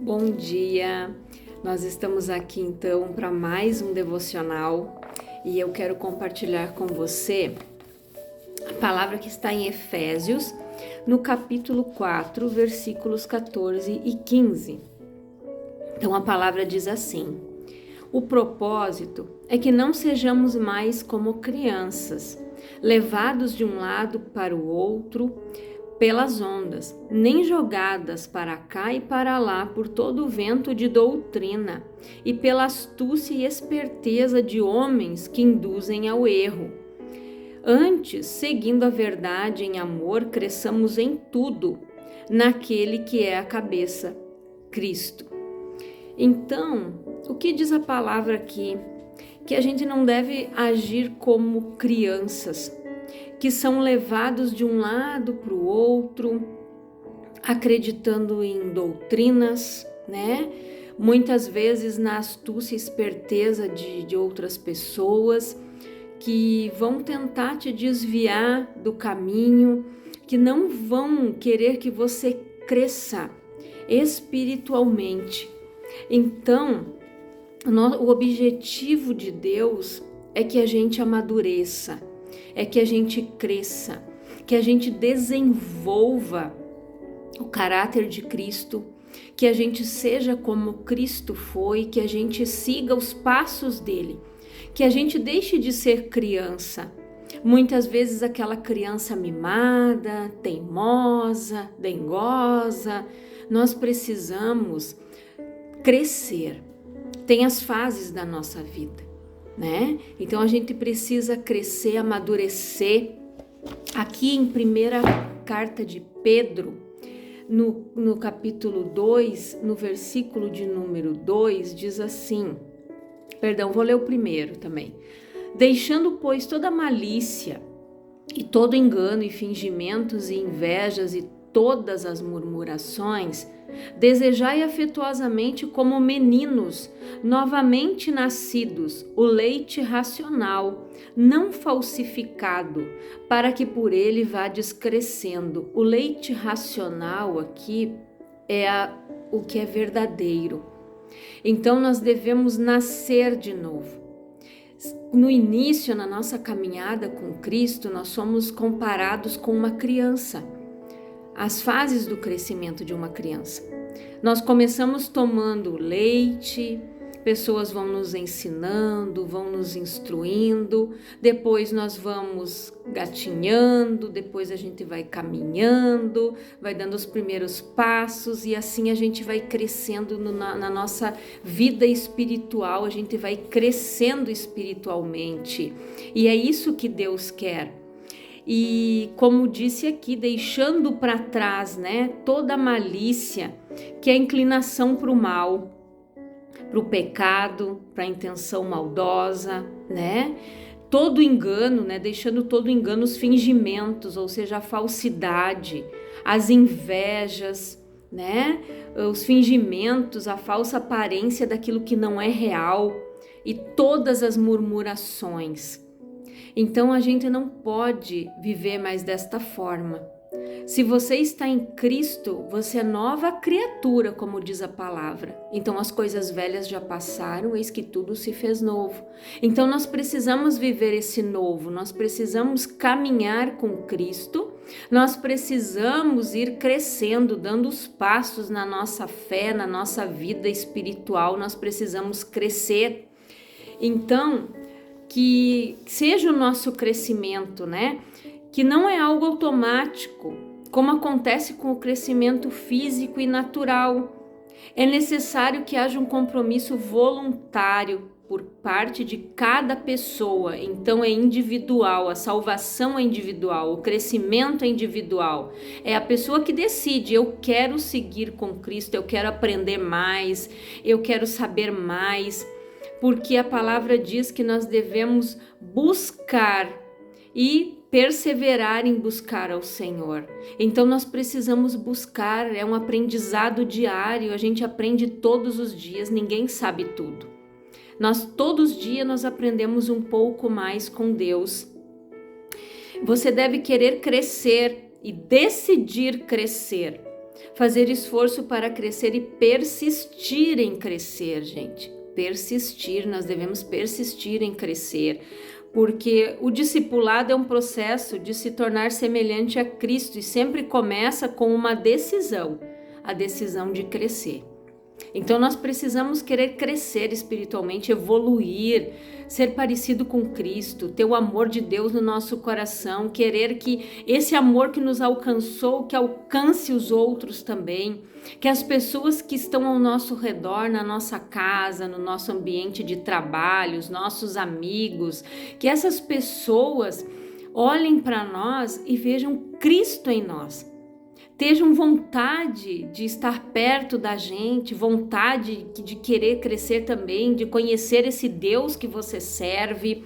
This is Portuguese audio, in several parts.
Bom dia! Nós estamos aqui então para mais um devocional e eu quero compartilhar com você a palavra que está em Efésios, no capítulo 4, versículos 14 e 15. Então a palavra diz assim: o propósito é que não sejamos mais como crianças, levados de um lado para o outro pelas ondas, nem jogadas para cá e para lá por todo o vento de doutrina e pela astúcia e esperteza de homens que induzem ao erro. Antes, seguindo a verdade em amor, cresçamos em tudo, naquele que é a cabeça, Cristo. Então, o que diz a palavra aqui? Que a gente não deve agir como crianças, que são levados de um lado para o outro, acreditando em doutrinas, né? Muitas vezes na astúcia e esperteza de outras pessoas que vão tentar te desviar do caminho, que não vão querer que você cresça espiritualmente. Então, o objetivo de Deus é que a gente amadureça, é que a gente cresça, que a gente desenvolva o caráter de Cristo, que a gente seja como Cristo foi, que a gente siga os passos dele, que a gente deixe de ser criança. Muitas vezes aquela criança mimada, teimosa, dengosa. Nós precisamos crescer. Tem as fases da nossa vida, né? Então a gente precisa crescer, amadurecer. Aqui em primeira carta de Pedro, no capítulo 2, no versículo de número 2, diz assim, vou ler o primeiro também. Deixando, pois, toda malícia e todo engano e fingimentos e invejas e todas as murmurações, desejai afetuosamente como meninos, novamente nascidos, o leite racional, não falsificado, para que por ele vades crescendo. O leite racional aqui é o que é verdadeiro. Então nós devemos nascer de novo. No início, na nossa caminhada com Cristo, nós somos comparados com uma criança. As fases do crescimento de uma criança. Nós começamos tomando leite, pessoas vão nos ensinando, vão nos instruindo, depois nós vamos gatinhando, depois a gente vai caminhando, vai dando os primeiros passos e assim a gente vai crescendo na nossa vida espiritual, a gente vai crescendo espiritualmente. E é isso que Deus quer. E como disse aqui, deixando para trás, né, toda a malícia, que é a inclinação para o mal, para o pecado, para a intenção maldosa, né? Todo engano, né, deixando todo engano, os fingimentos, ou seja, a falsidade, as invejas, né? Os fingimentos, a falsa aparência daquilo que não é real e todas as murmurações. Então a gente não pode viver mais desta forma. Se você está em Cristo, você é nova criatura, como diz a palavra. Então as coisas velhas já passaram, eis que tudo se fez novo. Então nós precisamos viver esse novo, nós precisamos caminhar com Cristo, nós precisamos ir crescendo, dando os passos na nossa fé, na nossa vida espiritual, nós precisamos crescer. Então, que seja o nosso crescimento, né? Que não é algo automático, como acontece com o crescimento físico e natural. É necessário que haja um compromisso voluntário por parte de cada pessoa. Então é individual, a salvação é individual, o crescimento é individual. É a pessoa que decide, eu quero seguir com Cristo, eu quero aprender mais, eu quero saber mais. Porque a palavra diz que nós devemos buscar e perseverar em buscar ao Senhor. Então nós precisamos buscar, é um aprendizado diário, a gente aprende todos os dias, ninguém sabe tudo. Todos os dias nós aprendemos um pouco mais com Deus. Você deve querer crescer e decidir crescer. Fazer esforço para crescer e persistir em crescer, gente. Persistir, nós devemos persistir em crescer, porque o discipulado é um processo de se tornar semelhante a Cristo e sempre começa com uma decisão, a decisão de crescer. Então nós precisamos querer crescer espiritualmente, evoluir, ser parecido com Cristo, ter o amor de Deus no nosso coração, querer que esse amor que nos alcançou, que alcance os outros também, que as pessoas que estão ao nosso redor, na nossa casa, no nosso ambiente de trabalho, os nossos amigos, que essas pessoas olhem para nós e vejam Cristo em nós. Tenham vontade de estar perto da gente, vontade de querer crescer também, de conhecer esse Deus que você serve.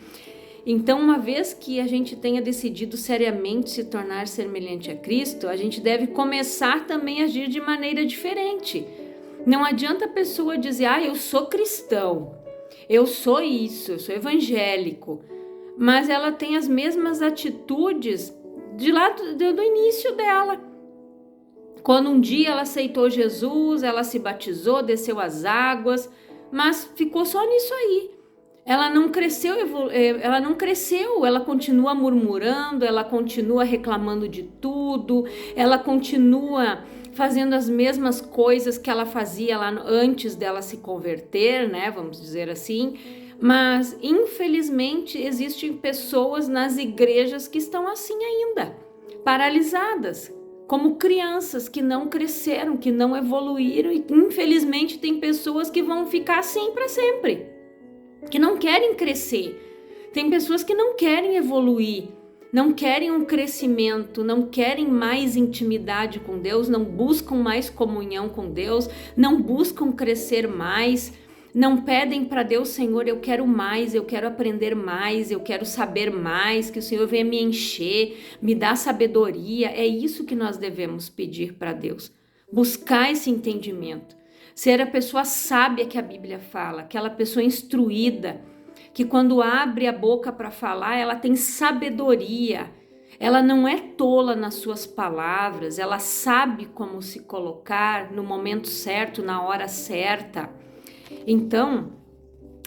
Então, uma vez que a gente tenha decidido seriamente se tornar semelhante a Cristo, a gente deve começar também a agir de maneira diferente. Não adianta a pessoa dizer, eu sou cristão, eu sou isso, eu sou evangélico, mas ela tem as mesmas atitudes de lá do início dela. Quando um dia ela aceitou Jesus, ela se batizou, desceu as águas, mas ficou só nisso aí. Ela não cresceu, ela continua murmurando, ela continua reclamando de tudo, ela continua fazendo as mesmas coisas que ela fazia lá antes dela se converter, né? Vamos dizer assim. Mas, infelizmente, existem pessoas nas igrejas que estão assim ainda, paralisadas, como crianças que não cresceram, que não evoluíram, e infelizmente tem pessoas que vão ficar assim para sempre, que não querem crescer. Tem pessoas que não querem evoluir, não querem um crescimento, não querem mais intimidade com Deus, não buscam mais comunhão com Deus, não buscam crescer mais, não pedem para Deus, Senhor, eu quero mais, eu quero aprender mais, eu quero saber mais, que o Senhor venha me encher, me dá sabedoria. É isso que nós devemos pedir para Deus, buscar esse entendimento, ser a pessoa sábia que a Bíblia fala, aquela pessoa instruída, que quando abre a boca para falar, ela tem sabedoria, ela não é tola nas suas palavras, ela sabe como se colocar no momento certo, na hora certa. Então,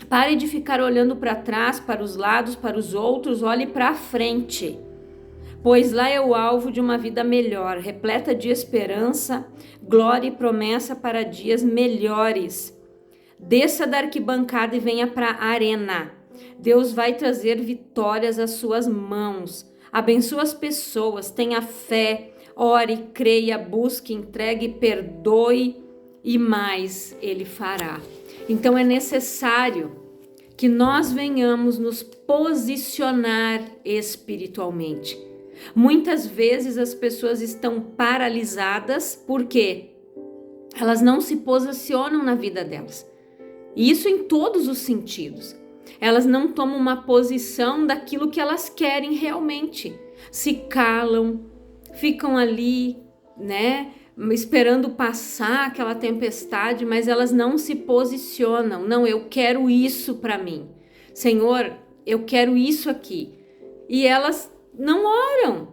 pare de ficar olhando para trás, para os lados, para os outros, olhe para a frente, pois lá é o alvo de uma vida melhor, repleta de esperança, glória e promessa para dias melhores. Desça da arquibancada e venha para a arena. Deus vai trazer vitórias às suas mãos. Abençoa as pessoas, tenha fé, ore, creia, busque, entregue, perdoe e mais Ele fará. Então é necessário que nós venhamos nos posicionar espiritualmente. Muitas vezes as pessoas estão paralisadas porque elas não se posicionam na vida delas. E isso em todos os sentidos. Elas não tomam uma posição daquilo que elas querem realmente. Se calam, ficam ali, né, esperando passar aquela tempestade, mas elas não se posicionam. Não, eu quero isso para mim. Senhor, eu quero isso aqui. E elas não oram.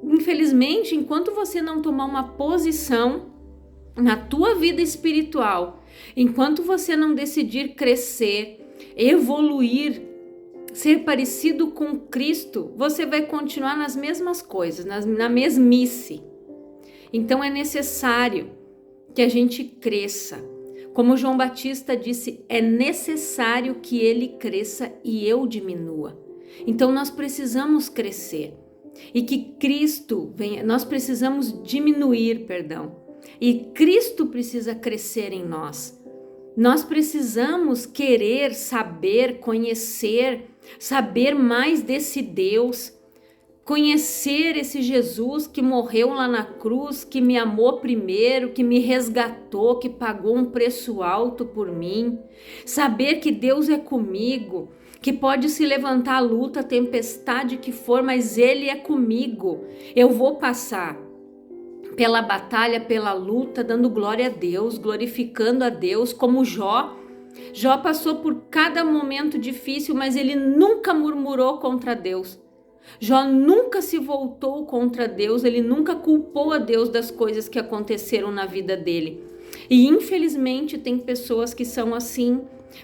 Infelizmente, enquanto você não tomar uma posição na tua vida espiritual, enquanto você não decidir crescer, evoluir, ser parecido com Cristo, você vai continuar nas mesmas coisas, na mesmice. Então é necessário que a gente cresça. Como João Batista disse, é necessário que ele cresça e eu diminua. Então nós precisamos crescer. E que Cristo venha, nós precisamos diminuir, e Cristo precisa crescer em nós. Nós precisamos querer saber, conhecer, saber mais desse Deus, conhecer esse Jesus que morreu lá na cruz, que me amou primeiro, que me resgatou, que pagou um preço alto por mim. Saber que Deus é comigo, que pode se levantar a luta, a tempestade que for, mas Ele é comigo. Eu vou passar pela batalha, pela luta, dando glória a Deus, glorificando a Deus, como Jó. Jó passou por cada momento difícil, mas ele nunca murmurou contra Deus. Jó nunca se voltou contra Deus, ele nunca culpou a Deus das coisas que aconteceram na vida dele. E infelizmente tem pessoas que são assim.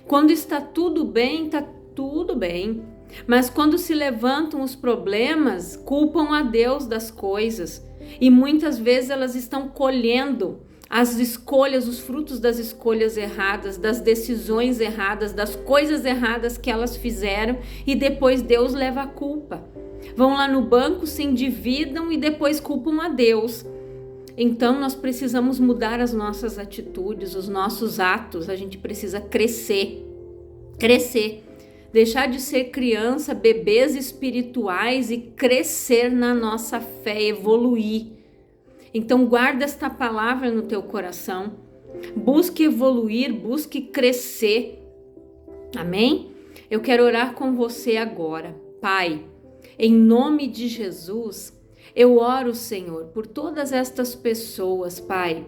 Quando está tudo bem, está tudo bem. Mas quando se levantam os problemas, culpam a Deus das coisas. E muitas vezes elas estão colhendo as escolhas, os frutos das escolhas erradas, das decisões erradas, das coisas erradas que elas fizeram, e depois Deus leva a culpa. Vão lá no banco, se endividam e depois culpam a Deus. Então nós precisamos mudar as nossas atitudes, os nossos atos. A gente precisa crescer, deixar de ser criança, bebês espirituais e crescer na nossa fé, evoluir. Então guarda esta palavra no teu coração, busque evoluir, busque crescer, amém? Eu quero orar com você agora. Pai, em nome de Jesus, eu oro, Senhor, por todas estas pessoas, Pai,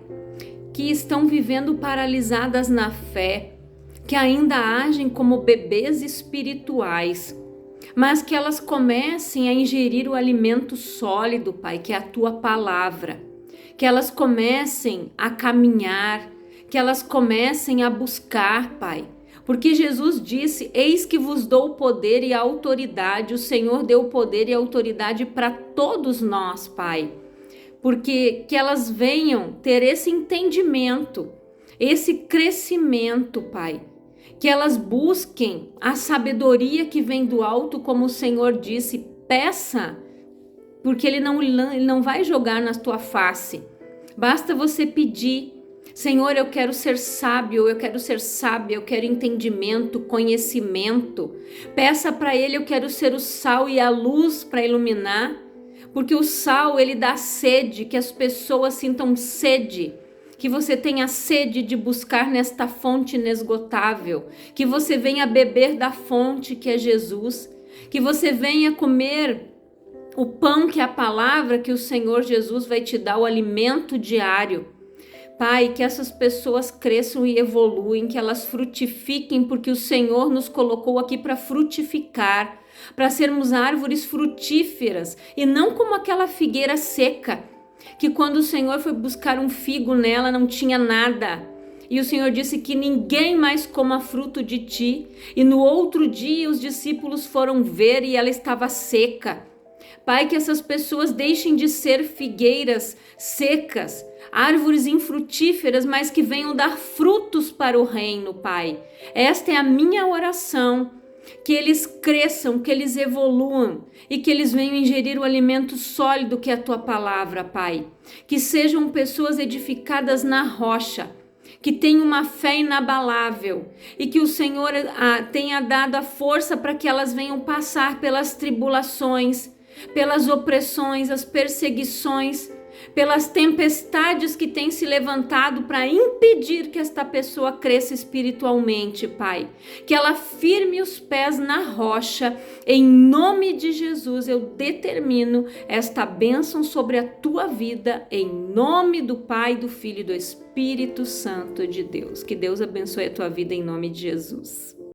que estão vivendo paralisadas na fé, que ainda agem como bebês espirituais, mas que elas comecem a ingerir o alimento sólido, Pai, que é a Tua palavra, que elas comecem a caminhar, que elas comecem a buscar, Pai, porque Jesus disse: eis que vos dou o poder e a autoridade. O Senhor deu o poder e a autoridade para todos nós, Pai, porque que elas venham ter esse entendimento, esse crescimento, Pai, que elas busquem a sabedoria que vem do alto, como o Senhor disse, peça, porque Ele não vai jogar na tua face, basta você pedir. Senhor, eu quero ser sábio, eu quero ser sábia, eu quero entendimento, conhecimento. Peça para Ele: eu quero ser o sal e a luz para iluminar, porque o sal, ele dá sede, que as pessoas sintam sede, que você tenha sede de buscar nesta fonte inesgotável, que você venha beber da fonte que é Jesus, que você venha comer o pão que é a palavra, que o Senhor Jesus vai te dar, o alimento diário. Pai, que essas pessoas cresçam e evoluem, que elas frutifiquem, porque o Senhor nos colocou aqui para frutificar, para sermos árvores frutíferas e não como aquela figueira seca, que quando o Senhor foi buscar um figo nela não tinha nada. E o Senhor disse que ninguém mais coma fruto de ti. E no outro dia os discípulos foram ver e ela estava seca. Pai, que essas pessoas deixem de ser figueiras secas, árvores infrutíferas, mas que venham dar frutos para o reino, Pai. Esta é a minha oração, que eles cresçam, que eles evoluam e que eles venham ingerir o alimento sólido que é a Tua palavra, Pai. Que sejam pessoas edificadas na rocha, que tenham uma fé inabalável e que o Senhor tenha dado a força para que elas venham passar pelas tribulações, pelas opressões, as perseguições, pelas tempestades que têm se levantado para impedir que esta pessoa cresça espiritualmente, Pai. Que ela firme os pés na rocha. Em nome de Jesus, eu determino esta bênção sobre a tua vida, em nome do Pai, do Filho e do Espírito Santo de Deus. Que Deus abençoe a tua vida em nome de Jesus.